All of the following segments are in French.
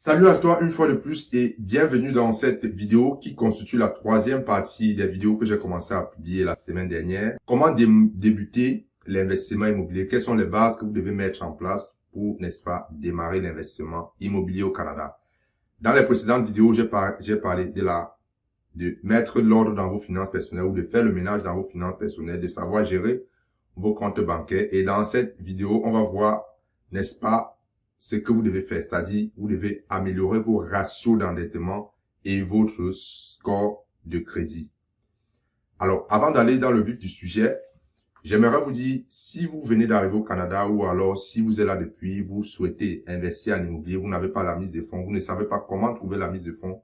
Salut à toi une fois de plus et bienvenue dans cette vidéo qui constitue la troisième partie des vidéos que j'ai commencé à publier la semaine dernière. Comment débuter l'investissement immobilier? Quelles sont les bases que vous devez mettre en place pour, n'est-ce pas, démarrer l'investissement immobilier au Canada? Dans les précédentes vidéos, j'ai parlé de mettre l'ordre dans vos finances personnelles ou de faire le ménage dans vos finances personnelles, de savoir gérer vos comptes bancaires. Et dans cette vidéo, on va voir, n'est-ce pas, ce que vous devez faire, c'est-à-dire vous devez améliorer vos ratios d'endettement et votre score de crédit. Alors, avant d'aller dans le vif du sujet, j'aimerais vous dire, si vous venez d'arriver au Canada ou alors si vous êtes là depuis, vous souhaitez investir en immobilier, vous n'avez pas la mise de fonds, vous ne savez pas comment trouver la mise de fonds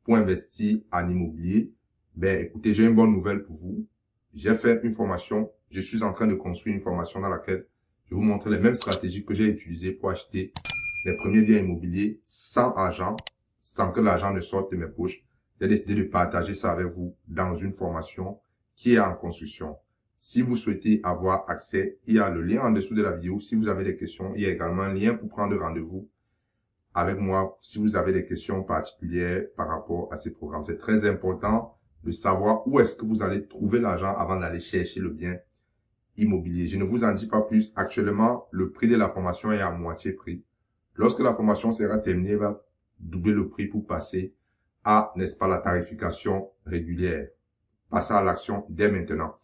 pour investir en immobilier, ben écoutez, j'ai une bonne nouvelle pour vous. J'ai fait une formation, je suis en train de construire une formation dans laquelle je vais vous montrer les mêmes stratégies que j'ai utilisées pour acheter les premiers biens immobiliers sans argent, sans que l'argent ne sorte de mes poches. J'ai décidé de partager ça avec vous dans une formation qui est en construction. Si vous souhaitez avoir accès, il y a le lien en dessous de la vidéo. Si vous avez des questions, il y a également un lien pour prendre rendez-vous avec moi si vous avez des questions particulières par rapport à ces programmes. C'est très important de savoir où est-ce que vous allez trouver l'argent avant d'aller chercher le bien immobilier. Je ne vous en dis pas plus. Actuellement, le prix de la formation est à moitié prix. Lorsque la formation sera terminée, il va doubler le prix pour passer à, n'est-ce pas, la tarification régulière. Passer à l'action dès maintenant.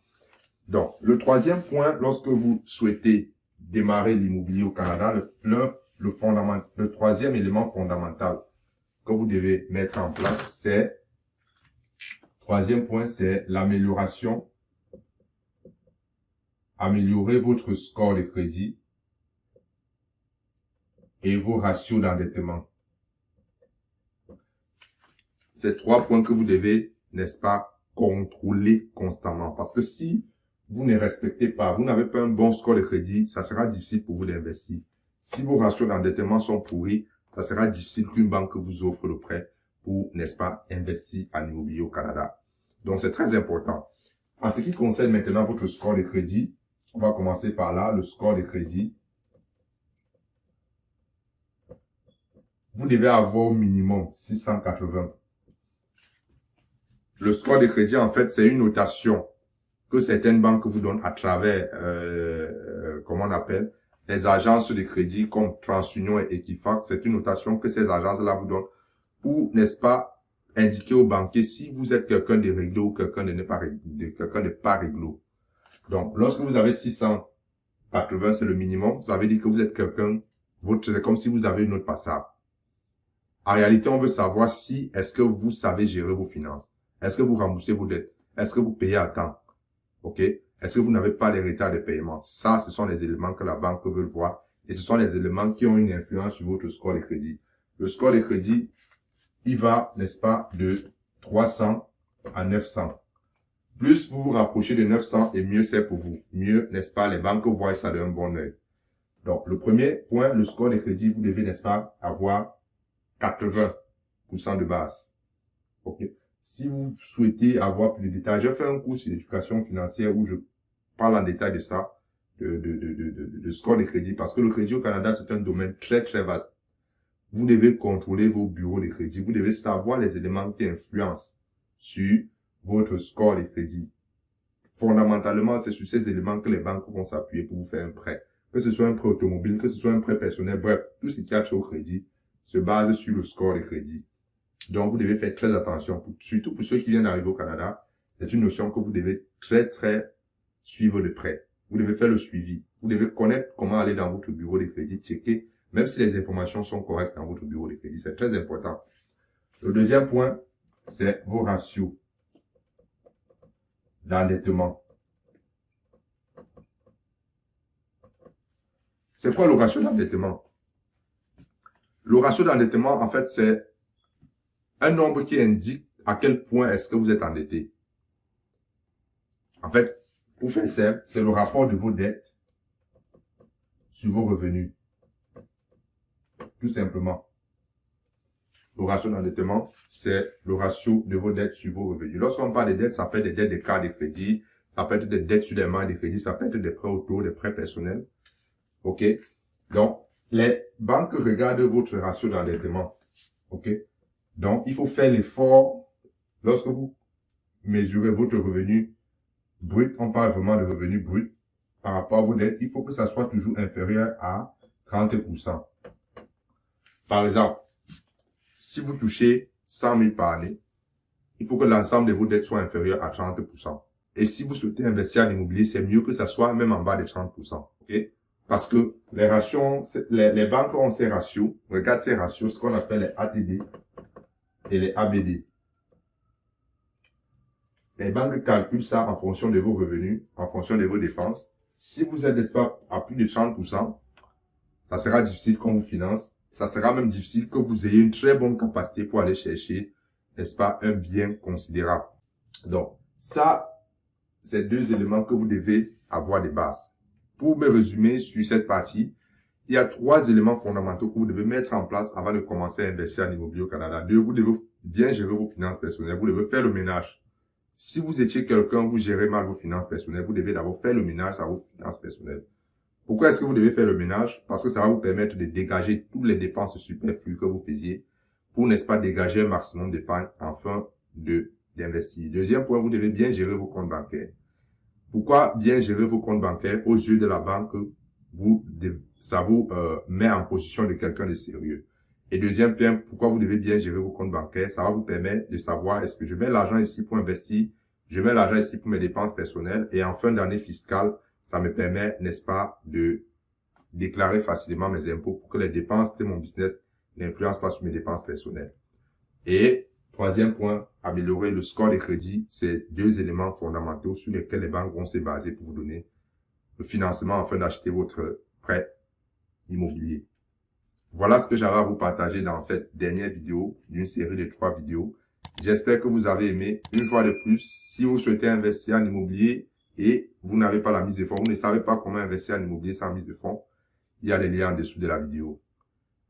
Donc, le troisième point, lorsque vous souhaitez démarrer l'immobilier au Canada, le troisième élément fondamental que vous devez mettre en place, troisième point, c'est l'amélioration. Améliorer votre score de crédit et vos ratios d'endettement. C'est trois points que vous devez, n'est-ce pas, contrôler constamment. Parce que si vous ne respectez pas, vous n'avez pas un bon score de crédit, ça sera difficile pour vous d'investir. Si vos ratios d'endettement sont pourris, ça sera difficile qu'une banque vous offre le prêt pour, n'est-ce pas, investir en immobilier au Canada. Donc, c'est très important. En ce qui concerne maintenant votre score de crédit, on va commencer par là, le score de crédit. Vous devez avoir au minimum 680. Le score de crédit, en fait, c'est une notation que certaines banques vous donnent à travers, comment on appelle, les agences de crédit comme TransUnion et Equifax. C'est une notation que ces agences-là vous donnent pour, n'est-ce pas, indiquer aux banquiers si vous êtes quelqu'un de réglo ou quelqu'un de pas réglo. Donc, lorsque vous avez 680, c'est le minimum, ça veut dire que vous êtes quelqu'un, c'est comme si vous avez une note passable. En réalité, on veut savoir si, est-ce que vous savez gérer vos finances? Est-ce que vous remboursez vos dettes? Est-ce que vous payez à temps? OK? Est-ce que vous n'avez pas les retards de paiement? Ça, ce sont les éléments que la banque veut voir et ce sont les éléments qui ont une influence sur votre score de crédit. Le score de crédit, il va, n'est-ce pas, de 300 à 900. Plus vous vous rapprochez de 900 et mieux c'est pour vous. Mieux, n'est-ce pas, les banques voient ça d'un bon œil. Donc, le premier point, le score de crédit, vous devez, n'est-ce pas, avoir 80% de base. OK? Si vous souhaitez avoir plus de détails, j'ai fait un cours sur l'éducation financière où je parle en détail de ça, de score de crédit, parce que le crédit au Canada, c'est un domaine très, très vaste. Vous devez contrôler vos bureaux de crédit. Vous devez savoir les éléments qui influencent sur votre score de crédit. Fondamentalement, c'est sur ces éléments que les banques vont s'appuyer pour vous faire un prêt. Que ce soit un prêt automobile, que ce soit un prêt personnel, bref, tout ce qui a trait au crédit se base sur le score de crédit. Donc, vous devez faire très attention, surtout pour ceux qui viennent d'arriver au Canada. C'est une notion que vous devez très suivre de près. Vous devez faire le suivi. Vous devez connaître comment aller dans votre bureau de crédit, checker, même si les informations sont correctes dans votre bureau de crédit. C'est très important. Le deuxième point, c'est vos ratios d'endettement. C'est quoi le ratio d'endettement? Le ratio d'endettement, en fait, c'est un nombre qui indique à quel point est-ce que vous êtes endetté. En fait, pour faire simple, c'est le rapport de vos dettes sur vos revenus. Tout simplement. Le ratio d'endettement, c'est le ratio de vos dettes sur vos revenus. Lorsqu'on parle de dettes, ça peut être des dettes de cartes de crédit, ça peut être des dettes sur des marques de crédit, ça peut être des prêts auto, des prêts personnels. OK? Donc, les banques regardent votre ratio d'endettement Ok? Donc, il faut faire l'effort lorsque vous mesurez votre revenu brut. On parle vraiment de revenu brut par rapport à vos dettes. Il faut que ça soit toujours inférieur à 30%. Par exemple, si vous touchez 100 000 par année, il faut que l'ensemble de vos dettes soit inférieur à 30%. Et si vous souhaitez investir en immobilier, c'est mieux que ça soit même en bas de 30%. Ok? Parce que les ratios, les banques ont ces ratios. Regarde ces ratios, ce qu'on appelle les ATD et les ABD. Les banques calculent ça en fonction de vos revenus, en fonction de vos dépenses. Si vous êtes, n'est-ce pas, à plus de 30%, ça sera difficile qu'on vous finance. Ça sera même difficile que vous ayez une très bonne capacité pour aller chercher, n'est-ce pas, un bien considérable. Donc, ça, c'est deux éléments que vous devez avoir de base. Pour me résumer sur cette partie, il y a 3 éléments fondamentaux que vous devez mettre en place avant de commencer à investir en immobilier au Canada. 2, vous devez bien gérer vos finances personnelles. Vous devez faire le ménage. Si vous étiez quelqu'un, vous gérez mal vos finances personnelles, vous devez d'abord faire le ménage à vos finances personnelles. Pourquoi est-ce que vous devez faire le ménage? Parce que ça va vous permettre de dégager toutes les dépenses superflues que vous faisiez pour, n'est-ce pas, dégager un maximum d'épargne afin d'investir. Deuxième point, vous devez bien gérer vos comptes bancaires. Pourquoi bien gérer vos comptes bancaires? Aux yeux de la banque, ça vous met en position de quelqu'un de sérieux. Et deuxième point, pourquoi vous devez bien gérer vos comptes bancaires? Ça va vous permettre de savoir est-ce que je mets l'argent ici pour investir, je mets l'argent ici pour mes dépenses personnelles, et en fin d'année fiscale, ça me permet, n'est-ce pas, de déclarer facilement mes impôts pour que les dépenses de mon business n'influencent pas sur mes dépenses personnelles. Et troisième point, améliorer le score de crédit. C'est 2 éléments fondamentaux sur lesquels les banques vont se baser pour vous donner le financement afin d'acheter votre prêt immobilier. Voilà ce que j'avais à vous partager dans cette dernière vidéo d'une série de 3 vidéos. J'espère que vous avez aimé. Une fois de plus, si vous souhaitez investir en immobilier et vous n'avez pas la mise de fonds, vous ne savez pas comment investir en immobilier sans mise de fonds, il y a les liens en dessous de la vidéo.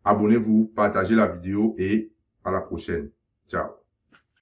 Abonnez-vous, partagez la vidéo et à la prochaine. Ciao.